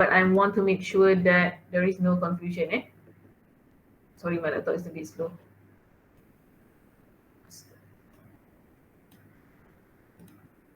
but I want to make sure that there is no confusion. Sorry, my laptop is a bit slow.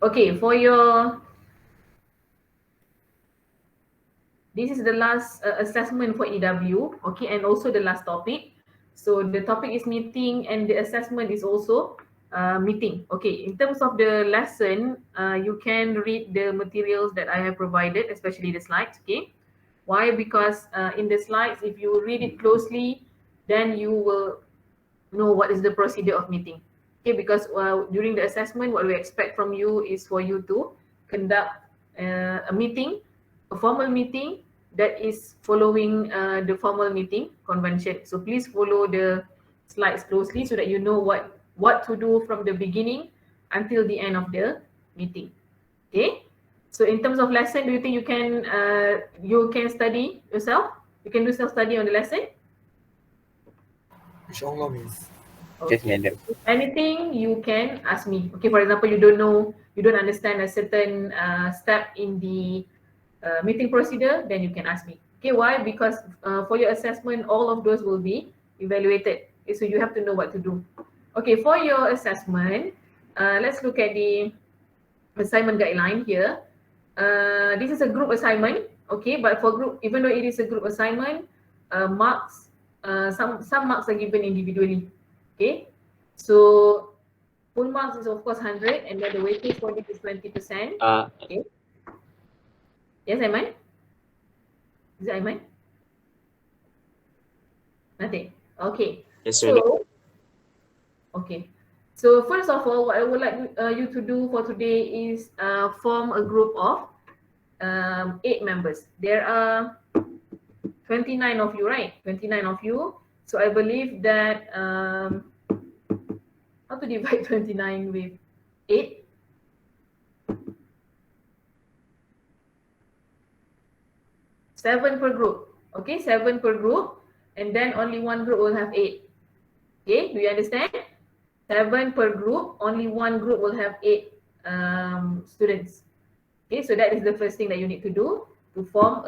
Okay, for your, this is the last assessment for EW, okay, and also the last topic. So the topic is meeting and the assessment is also meeting. Okay, in terms of the lesson, you can read the materials that I have provided, especially the slides, okay. Why? Because in the slides, if you read it closely, then you will know what is the procedure of meeting. Okay, because during the assessment, what we expect from you is for you to conduct a meeting, a formal meeting that is following the formal meeting convention. So please follow the slides closely so that you know what to do from the beginning until the end of the meeting. Okay. So in terms of lesson, do you think you can study yourself? You can do self study on the lesson. Inshallah, Miss. Yes, Okay. madam. If anything, you can ask me. Okay, for example, you don't know, you don't understand a certain step in the meeting procedure, then you can ask me. Okay, why? Because for your assessment, all of those will be evaluated. Okay, so you have to know what to do. Okay, for your assessment, let's look at the assignment guideline here. This is a group assignment. Okay, but for group, even though it is a group assignment, marks, some marks are given individually. Okay, so full marks is of course 100, and then the weightage for it is 20%. Okay. Yes, Aiman? Is it Aiman? Nothing. Okay. Yes, madam. So, okay. So first of all, what I would like you to do for today is form a group of 8 members. There are 29 of you, right? 29 of you. So I believe that how to divide 29 with 8? 7 per group. Okay, 7 per group, and then only one group will have 8. Okay, do you understand? 7 per group, only one group will have 8 students. Okay, so that is the first thing that you need to do to form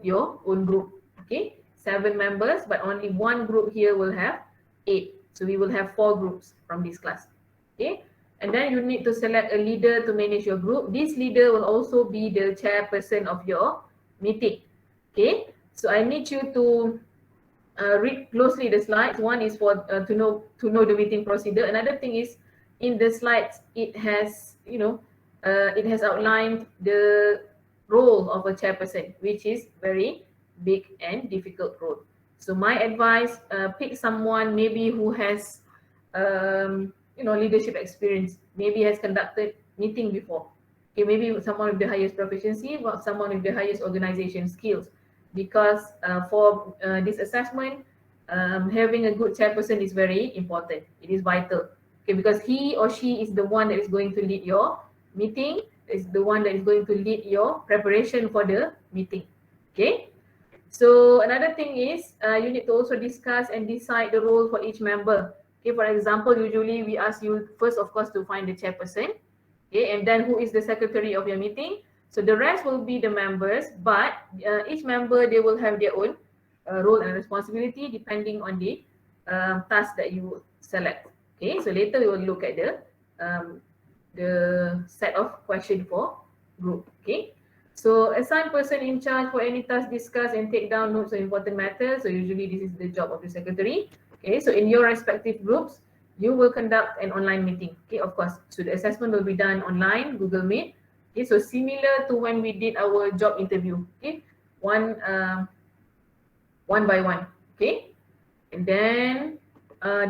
your own group. Okay, 7 members, but only one group here will have 8. So we will have 4 groups from this class. Okay, and then you need to select a leader to manage your group. This leader will also be the chairperson of your meeting. Okay, so I need you to read closely the slides. One is for to know the meeting procedure. Another thing is in the slides it has it has outlined the role of a chairperson, which is very big and difficult role. So my advice, pick someone maybe who has leadership experience, maybe has conducted meeting before. Okay, maybe someone with the highest proficiency, or someone with the highest organization skills, because for this assessment, having a good chairperson is very important. It is vital. Okay, because he or she is the one that is going to lead your meeting, is the one that is going to lead your preparation for the meeting. Okay. So another thing is you need to also discuss and decide the role for each member. Okay, for example, usually we ask you first, of course, to find the chairperson. Okay, and then who is the secretary of your meeting. So the rest will be the members, but each member, they will have their own role and responsibility depending on the task that you select. Okay, so later we will look at the set of question for group. Okay, so assign person in charge for any task, discuss and take down notes on important matters. So usually this is the job of the secretary. Okay, so in your respective groups, you will conduct an online meeting. Okay, of course. So the assessment will be done online, Google Meet. Okay, so similar to when we did our job interview. Okay, one by one. Okay, and then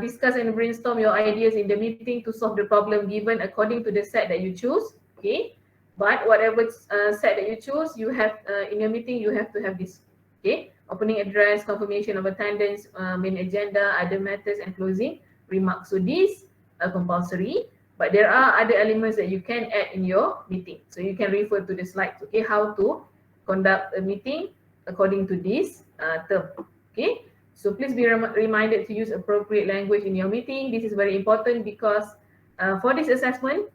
discuss and brainstorm your ideas in the meeting to solve the problem given according to the set that you choose. Okay, but whatever set that you choose, you have in your meeting, you have to have this. Okay, opening address, confirmation of attendance, main agenda, other matters, and closing remarks. So these are compulsory, but there are other elements that you can add in your meeting. So you can refer to the slides. Okay, how to conduct a meeting according to this term. Okay, so please be reminded to use appropriate language in your meeting. This is very important because for this assessment,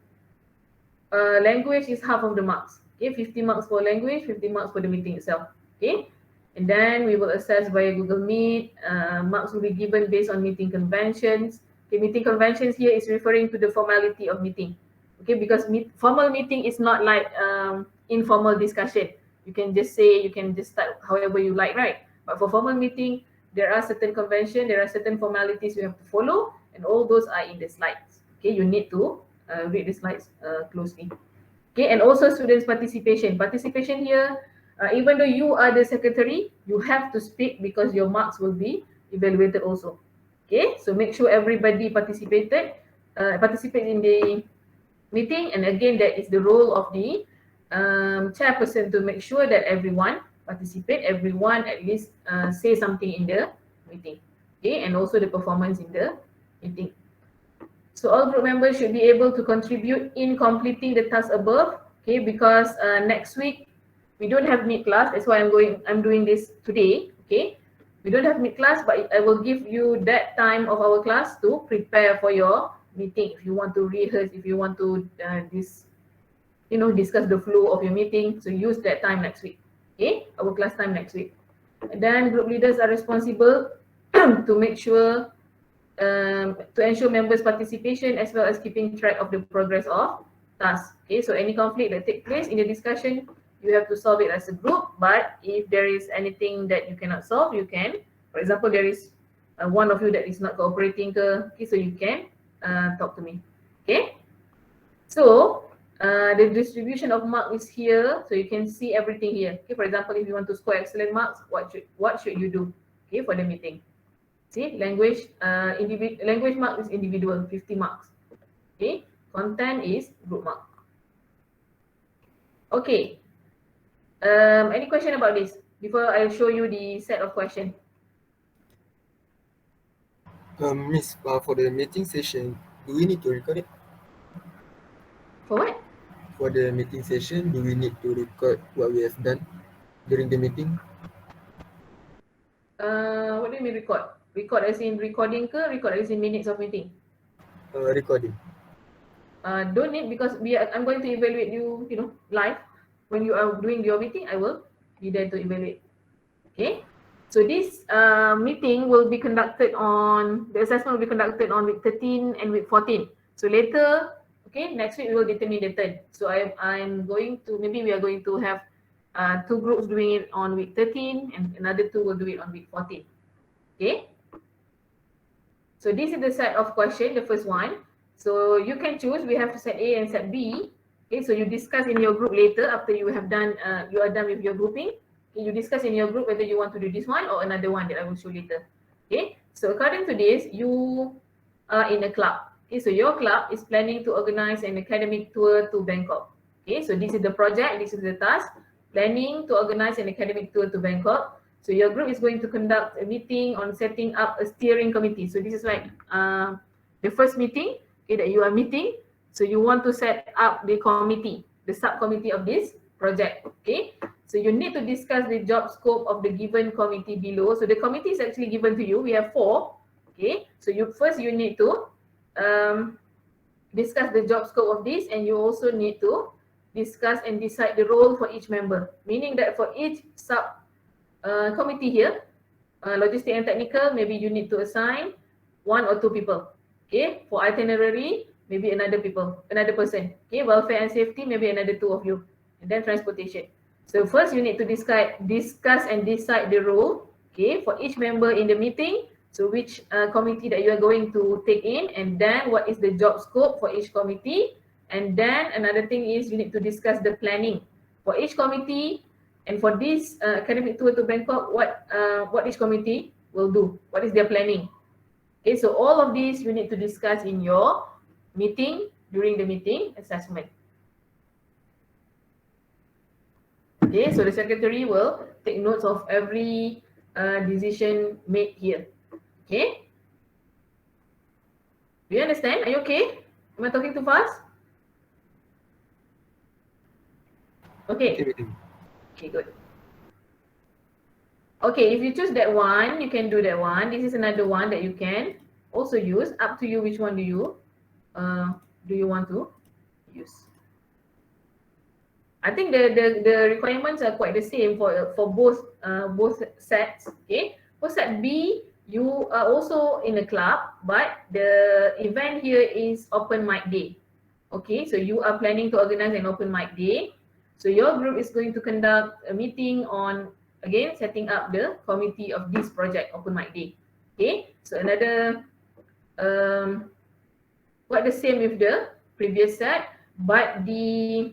language is half of the marks. Okay, 50 marks for language, 50 marks for the meeting itself. Okay, and then we will assess via Google Meet. Marks will be given based on meeting conventions. Okay, meeting conventions here is referring to the formality of meeting. Okay, because formal meeting is not like informal discussion. You can just say, you can just start however you like, right? But for formal meeting, there are certain conventions, there are certain formalities you have to follow, and all those are in the slides. Okay, you need to read the slides closely. Okay, and also students' participation. Participation here, even though you are the secretary, you have to speak because your marks will be evaluated also. Okay, so make sure everybody participate in the meeting, and again, that is the role of the chairperson to make sure that everyone participate, everyone at least say something in the meeting. Okay, and also the performance in the meeting. So all group members should be able to contribute in completing the task above. Okay, because next week we don't have mid class. That's why I'm doing this today. Okay, we don't have mid class, but I will give you that time of our class to prepare for your meeting. If you want to rehearse, if you want to discuss the flow of your meeting, so use that time next week. Okay, our class time next week. And then group leaders are responsible to make sure to ensure members' participation as well as keeping track of the progress of tasks. Okay, so any conflict that takes place in the discussion, you have to solve it as a group. But if there is anything that you cannot solve, you can, for example, there is one of you that is not cooperating, okay, so you can talk to me. Okay, so the distribution of mark is here, so you can see everything here. Okay, for example, if you want to score excellent marks, what should you do? Okay, for the meeting. See, language mark is individual, 50 marks. Okay, content is group mark. Okay. Any question about this before I show you the set of questions? Miss, for the meeting session, do we need to record it? For what? For the meeting session, do we need to record what we have done during the meeting? What do you mean record? Record as in recording ke? Record as in minutes of meeting? Recording. Don't need, because I'm going to evaluate you, live. When you are doing your meeting, I will be there to evaluate. Okay. So this meeting will be conducted the assessment will be conducted on week 13 and week 14. So later, okay, next week we will determine the turn. So I'm going to, maybe we are going to have two groups doing it on week 13 and another two will do it on week 14. Okay. So this is the set of question, the first one. So you can choose, we have set A and set B. Okay, so you discuss in your group later after you have done, you are done with your grouping. Okay, you discuss in your group whether you want to do this one or another one that I will show later. Okay, so according to this, you are in a club. Okay, so your club is planning to organize an academic tour to Bangkok. Okay, so this is the project, this is the task, planning to organize an academic tour to Bangkok. So your group is going to conduct a meeting on setting up a steering committee. So this is like the first meeting, okay, that you are meeting. So you want to set up the committee, the subcommittee of this project. Okay. So you need to discuss the job scope of the given committee below. So the committee is actually given to you. We have 4. Okay. So you need to discuss the job scope of this, and you also need to discuss and decide the role for each member. Meaning that for each sub committee here, logistic and technical, maybe you need to assign 1 or 2 people. Okay, for itinerary, maybe another person. Okay, welfare and safety, maybe another 2 of you. And then transportation. So first you need to discuss and decide the role, okay, for each member in the meeting. So which committee that you are going to take in, and then what is the job scope for each committee. And then another thing is you need to discuss the planning for each committee. And for this academic tour to Bangkok, what each committee will do, what is their planning. Okay, so all of these you need to discuss in your meeting, during the meeting assessment. Okay, so the secretary will take notes of every decision made here. Okay, do you understand? Are you okay? Am I talking too fast? Okay. Okay, good. Okay, if you choose that one, you can do that one. This is another one that you can also use. Up to you, which one do you want to use? I think the requirements are quite the same for both sets. Okay, for set B, you are also in a club, but the event here is open mic day. Okay, so you are planning to organize an open mic day. So your group is going to conduct a meeting on, again, setting up the committee of this project, open mic day. Okay, so another quite the same with the previous set, but the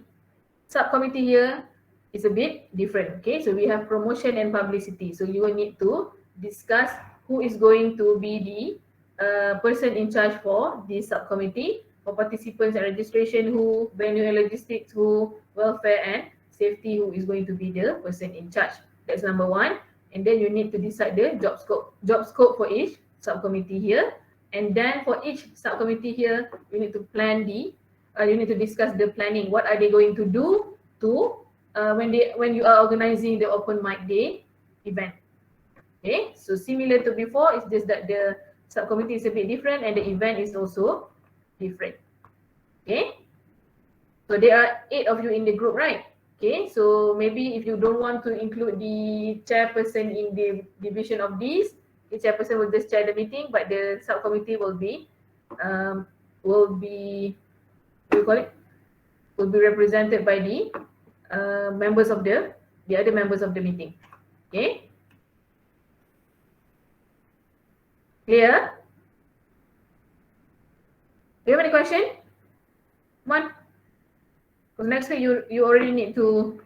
subcommittee here is a bit different. Okay, so we have promotion and publicity. So you will need to discuss who is going to be the person in charge for this subcommittee, for participants and registration who, venue and logistics who, welfare and safety who is going to be the person in charge. That's number one. And then you need to decide the job scope for each subcommittee here. And then for each subcommittee here, you need to plan the you need to discuss the planning. What are they going to do to when you are organizing the open mic day event? Okay, so similar to before, it's just that the subcommittee is a bit different and the event is also different. Okay, so there are 8 of you in the group, right? Okay, so maybe if you don't want to include the chairperson in the division of these, the chairperson will just chair the meeting, but the subcommittee will be what do you call it? Will be represented by the members of the other members of the meeting. Okay, clear? Do you have any question? Come on. Because next week you already need to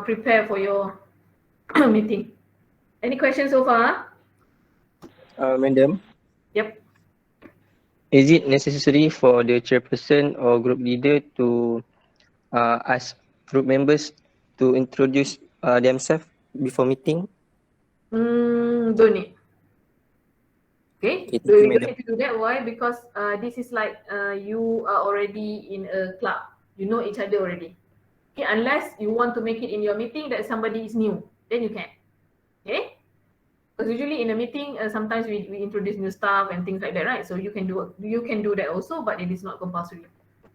prepare for your meeting. Any questions so far? Madam, Yep. is it necessary for the chairperson or group leader to ask group members to introduce themselves before meeting? Don't need. Okay, Okay, so thank you, you don't madam. need to do that. Why? Because this is like you are already in a club. You know each other already. Okay, unless you want to make it in your meeting that somebody is new, then you can. Okay, because usually in a meeting, sometimes we introduce new stuff and things like that, right? So you can do that also, but it is not compulsory.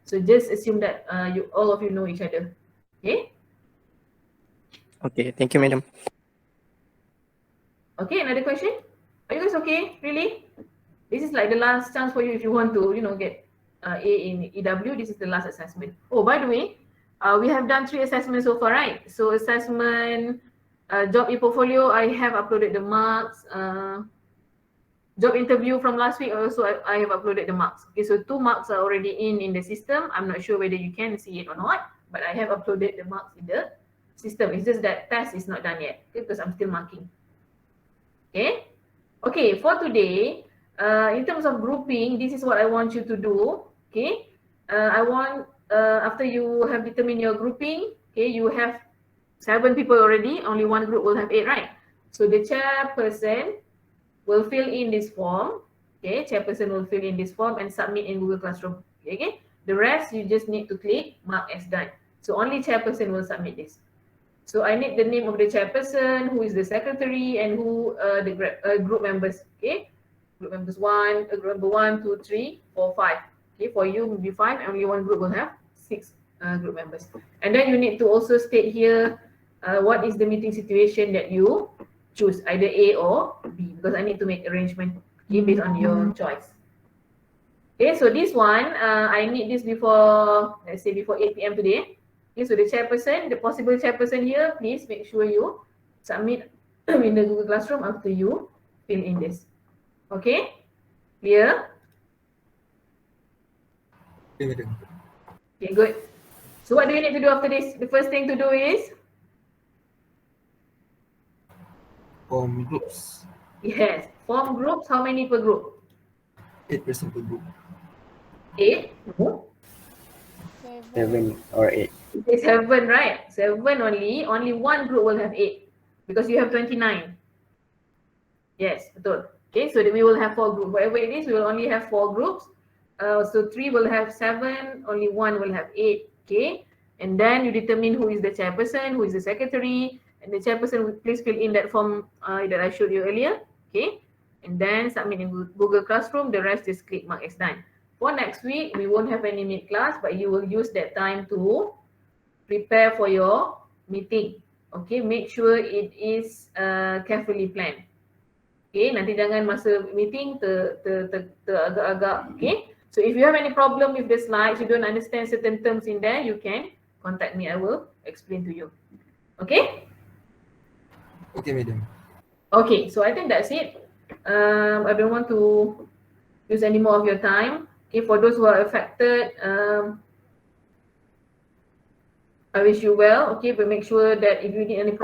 So just assume that all of you know each other. Okay. Okay, thank you, madam. Okay, another question? Are you guys okay? Really? This is like the last chance for you if you want to, get A in EW. This is the last assessment. Oh, by the way, we have done 3 assessments so far, right? So assessment, job e-portfolio, I have uploaded the marks. Job interview from last week, also I have uploaded the marks. Okay, so 2 marks are already in the system. I'm not sure whether you can see it or not, but I have uploaded the marks in the system. It's just that test is not done yet, okay, because I'm still marking. Okay. Okay, for today, in terms of grouping, this is what I want you to do. Okay. I want, after you have determined your grouping, okay, you have 7 people already, only one group will have 8, right? So the chairperson will fill in this form. Okay, chairperson will fill in this form and submit in Google Classroom. Okay, the rest you just need to click mark as done. So only chairperson will submit this. So I need the name of the chairperson, who is the secretary, and who the group members. Okay, group members group member 1, 2, 3, 4, 5. Okay, for you will be 5, and only one group will have 6 group members. And then you need to also state here what is the meeting situation that you choose, either A or B, because I need to make arrangement, okay, based on your choice. Okay, so this one, I need this before, let's say before 8 p.m. today. Okay, so the chairperson, the possible chairperson here, please make sure you submit in the Google Classroom after you fill in this. Okay, clear? Okay, madam. Okay, good. So what do you need to do after this? The first thing to do is? Form groups. Yes, form groups. How many per group? 8 person per group. 8? No. 7 or 8. It's 7, right? 7 only. Only one group will have 8 because you have 29. Yes, betul. Okay, so we will have 4 groups. Whatever it is, we will only have 4 groups. So 3 will have 7, only 1 will have 8. Okay, and then you determine who is the chairperson, who is the secretary, and the chairperson will please fill in that form that I showed you earlier. Okay, and then submit in Google Classroom. The rest is click mark as done. For next week, we won't have any mid class, but you will use that time to prepare for your meeting. Okay, make sure it is carefully planned. Okay, nanti jangan masa meeting agak-agak. Okay, so if you have any problem with the slides, you don't understand certain terms in there, you can contact me. I will explain to you. Okay. Okay, madam. Okay, so I think that's it. I don't want to use any more of your time. Okay, for those who are affected, I wish you well. Okay, but make sure that if you need any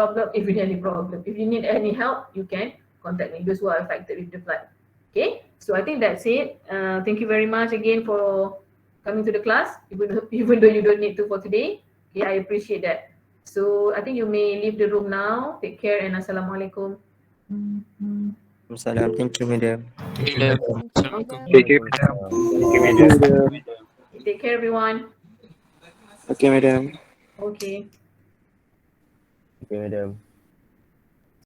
help, you can contact me. Those who are affected with the flood. Okay, so I think that's it. Thank you very much again for coming to the class, even though you don't need to for today. Okay, I appreciate that. So I think you may leave the room now. Take care and assalamualaikum. Salam. Thank you, madam. Thank you, madam. Thank you, madam. Thank you, madam. Take care, everyone. Okay, madam. Okay. Okay, madam.